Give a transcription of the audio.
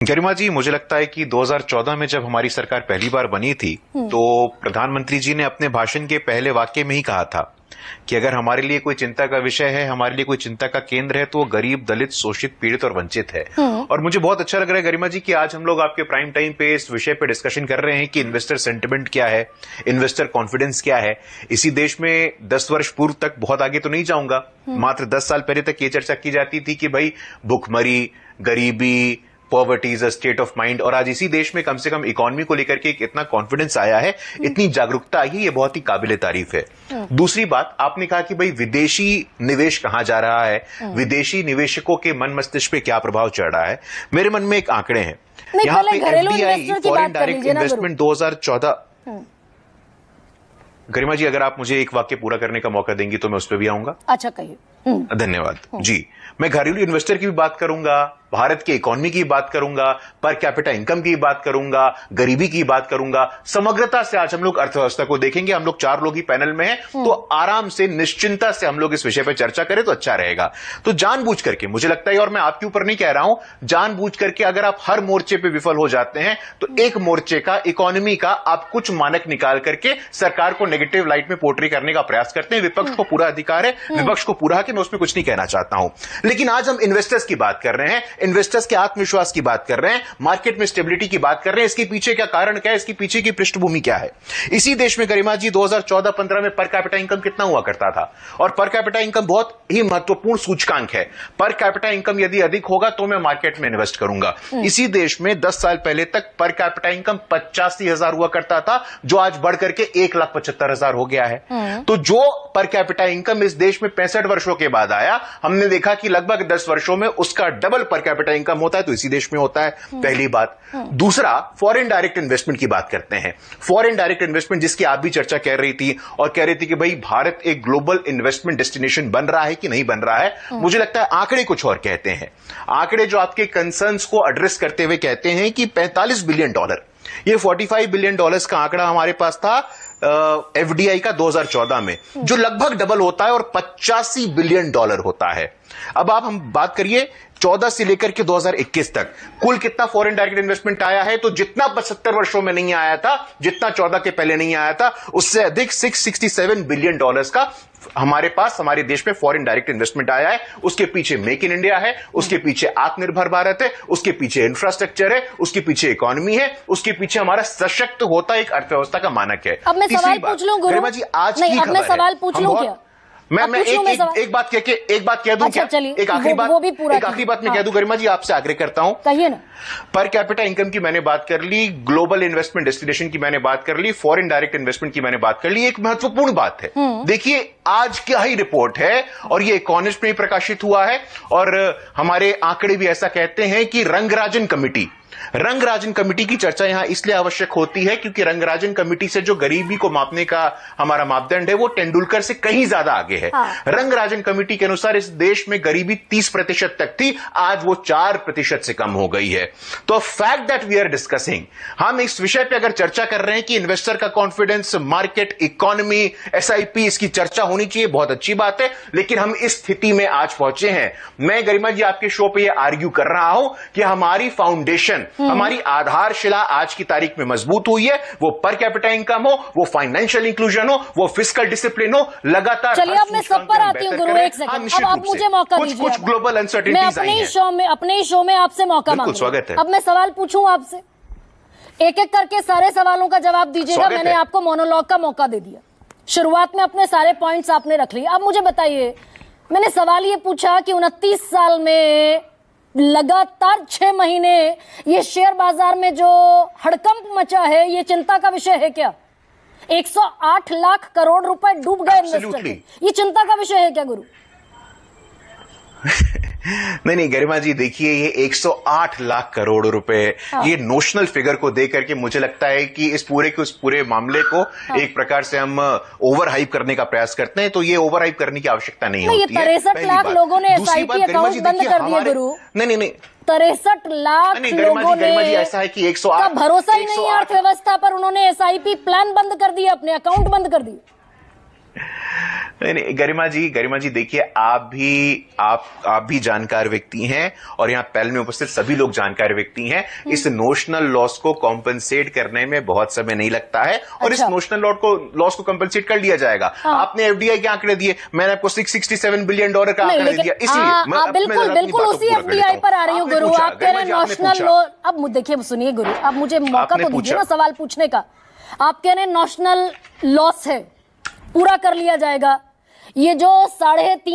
गरिमा जी, मुझे लगता है कि 2014 में जब हमारी सरकार पहली बार बनी थी तो प्रधानमंत्री जी ने अपने भाषण के पहले वाक्य में ही कहा था कि अगर हमारे लिए कोई चिंता का विषय है, हमारे लिए कोई चिंता का केंद्र है तो वो गरीब, दलित, शोषित, पीड़ित और वंचित है। और मुझे बहुत अच्छा लग रहा है गरिमा जी कि आज हम लोग आपके प्राइम टाइम पे इस विषय पे डिस्कशन कर रहे हैं कि इन्वेस्टर सेंटिमेंट क्या है, इन्वेस्टर कॉन्फिडेंस क्या है। इसी देश में 10 वर्ष पूर्व तक, बहुत आगे तो नहीं जाऊंगा, मात्र 10 साल पहले तक ये चर्चा की जाती थी कि भाई भुखमरी, गरीबी, poverty is a state of mind. और आज इसी देश में कम से कम इकोनॉमी को लेकर के इतना कॉन्फिडेंस आया है, इतनी जागरूकता आई है, ये बहुत ही काबिले तारीफ है। दूसरी बात, आपने कहा कि भाई विदेशी निवेश कहां जा रहा है, विदेशी निवेशकों के मन मस्तिष्क पे क्या प्रभाव चढ़ रहा है। मेरे मन में एक आंकड़े हैं यहां पे, एफडीआई फॉरेन डायरेक्ट इन्वेस्टमेंट 2014। गरिमा जी, अगर आप मुझे एक वाक्य पूरा करने का मौका देंगी तो मैं उस पर भी आऊंगा। अच्छा, कहिए। धन्यवाद जी। मैं घरेलू इन्वेस्टर की भी बात करूंगा, भारत की इकोनॉमी की बात करूंगा, पर कैपिटा इनकम की बात करूंगा, गरीबी की बात करूंगा। समग्रता से आज हम लोग अर्थव्यवस्था को देखेंगे। हम लोग 4 लोग ही पैनल में हैं, तो आराम से, निश्चिंता से हम लोग इस विषय पर चर्चा करें तो अच्छा रहेगा। तो जानबूझ करके मुझे लगता है, और मैं आपके ऊपर नहीं कह रहा हूं, जानबूझ करके अगर आप हर मोर्चे पे विफल हो जाते हैं तो एक मोर्चे का, इकोनॉमी का, आप कुछ मानक निकाल करके सरकार को नेगेटिव लाइट में पोर्ट्रे करने का प्रयास करते हैं। विपक्ष को पूरा अधिकार है, विपक्ष को पूरा हक है, मैं उसमें कुछ नहीं कहना चाहता हूं। लेकिन आज हम इन्वेस्टर्स की बात कर रहे हैं, इन्वेस्टर्स के आत्मविश्वास की बात कर रहे हैं, मार्केट में स्टेबिलिटी की बात कर रहे हैं। इसके पीछे क्या कारण क्या है, इसके पीछे की पृष्ठभूमि क्या है। इसी देश में गरिमा जी 2014-15 में पर कैपिटा इनकम कितना हुआ करता था, और पर कैपिटा इनकम बहुत ही महत्वपूर्ण सूचकांक है। पर कैपिटा इनकम यदि अधिक होगा तो मैं मार्केट में इन्वेस्ट करूंगा। इसी देश में 10 साल पहले तक पर कैपिटा इनकम 85,000 हुआ करता था, जो आज बढ़ करके 1,75,000 हो गया है। तो जो पर कैपिटा इनकम इस देश में 65 वर्षों के बाद आया, हमने देखा कि लगभग 10 वर्षों में उसका डबल पर कैपिटा इनकम होता है, तो इसी देश में होता है। पहली बात। दूसरा, फॉरेन डायरेक्ट इन्वेस्टमेंट की बात करते हैं। फॉरेन डायरेक्ट इन्वेस्टमेंट जिसकी आप भी चर्चा कर रही थी, और कह रही थी कि भाई भारत एक ग्लोबल इन्वेस्टमेंट डेस्टिनेशन बन रहा है कि नहीं बन रहा है। मुझे लगता है आंकड़े कुछ और कहते हैं। आंकड़े जो आपके कंसर्न्स को एड्रेस करते हुए कहते हैं कि $45 बिलियन, ये $45 बिलियन का आंकड़ा हमारे पास था एफडीआई का 2014 में, जो लगभग डबल होता है और $85 बिलियन होता है। अब आप हम बात करिए 14 से लेकर के 2021 तक कुल कितना फॉरेन डायरेक्ट इन्वेस्टमेंट आया है, तो जितना 75 वर्षों में नहीं आया था, जितना 14 के पहले नहीं आया था, उससे अधिक $667 बिलियन का हमारे पास, हमारे देश में फॉरेन डायरेक्ट इन्वेस्टमेंट आया है। उसके पीछे मेक इन इंडिया है, उसके पीछे आत्मनिर्भर भारत है, उसके पीछे इंफ्रास्ट्रक्चर है, उसके पीछे इकोनॉमी है, उसके पीछे हमारा सशक्त होता एक अर्थव्यवस्था का मानक है। अब मैं सवाल पूछ लूं गुरु जी, आज नहीं, अब मैं सवाल पूछ लूं क्या? मैं एक बात कह दूं क्या? एक आखिरी बात मैं कह दूं गरिमा जी, आपसे आग्रह करता हूं। कहिए ना। पर कैपिटा इनकम की मैंने बात कर ली, ग्लोबल इन्वेस्टमेंट डेस्टिनेशन की मैंने बात कर ली, फॉरेन डायरेक्ट इन्वेस्टमेंट की मैंने बात कर ली। एक महत्वपूर्ण बात है, देखिए आज क्या ही रिपोर्ट है, और ये इकोनॉमिस्ट में ही प्रकाशित हुआ है, और हमारे आंकड़े भी ऐसा कहते हैं कि रंगराजन कमेटी की चर्चा यहां इसलिए आवश्यक होती है क्योंकि रंगराजन कमेटी से जो गरीबी को मापने का हमारा मापदंड है, वो तेंदुलकर से कहीं ज्यादा आगे है। रंगराजन कमेटी के अनुसार इस देश में गरीबी 30% तक थी, आज वो 4% से कम हो गई है। तो fact that we are discussing, हम इस विषय पे अगर चर्चा कर रहे हैं कि इन्वेस्टर का कॉन्फिडेंस, मार्केट, इकोनॉमी, एसआईपी, इसकी चर्चा होनी चाहिए, बहुत अच्छी बात है। लेकिन हम इस स्थिति में आज पहुंचे हैं। मैं गरिमा जी आपके शो पे ये आर्ग्यू कर रहा हूं कि हमारी फाउंडेशन, हमारी आधारशिला आज की तारीख में मजबूत हुई है। वो पर कैपिटा इनकम हो, वो फाइनेंशियल इंक्लूजन हो, वो फिस्कल डिसिप्लिन हो, लगातार। चलिए, अब मैं सब पर आती हूँ गुरु, एक सेकंड। अब आप मुझे मौका दीजिए। कुछ ग्लोबल अनसर्टेनिटीज आई हैं। अपने ही शो में आपसे मौका मांगूं। स्वागत है। अब मैं सवाल पूछूं आपसे, एक एक करके सारे सवालों का जवाब दीजिएगा। मैंने आपको मोनोलॉग का मौका दे दिया, शुरुआत में अपने सारे पॉइंट्स आपने रख लिए। अब मुझे बताइए, मैंने सवाल ये पूछा कि 29 साल में लगातार 6 महीने ये शेयर बाजार में जो हड़कंप मचा है, ये चिंता का विषय है क्या? 108 लाख करोड़ रुपए डूब गए इन्वेस्टर के, ये चिंता का विषय है क्या गुरु? नहीं गरिमा जी, देखिए ये 108 लाख करोड़ रुपए, ये नोशनल फिगर को देख करके मुझे लगता है कि इस पूरे मामले को एक प्रकार से हम ओवर हाइप करने का प्रयास करते हैं। तो ये ओवर हाइप करने की आवश्यकता नहीं होती है। 63 लाख लोगों ने एसआईपी अकाउंट बंद कर दिए गुरु। नहीं 63 लाख लोगों ने, ऐसा है कि 108 भरोसा ही नहीं है अर्थव्यवस्था पर, उन्होंने एसआईपी प्लान बंद कर दिया, अपने अकाउंट बंद कर दिए। नहीं, गरिमा जी देखिए, आप भी जानकार व्यक्ति हैं और यहाँ पैनल में उपस्थित सभी लोग जानकार व्यक्ति हैं। इस नोशनल लॉस को कॉम्पनसेट करने में बहुत समय नहीं लगता है और इस नोशनल लॉस को कॉम्पनसेट कर लिया जाएगा। आपने एफडीआई के आंकड़े दिए, मैंने आपको $667 बिलियन का आंकड़ा दिया, इसलिए बिल्कुल उसी एफडीआई पर आ रही हूँ गुरु। आप कह रहे हैं नोशनल लॉस। अब देखिए सुनिए गुरु, अब मुझे मौका तो दीजिए ना सवाल पूछने का। आप कह रहे हैं नोशनल लॉस है, पूरा कर लिया जाएगा। ये जो 3.5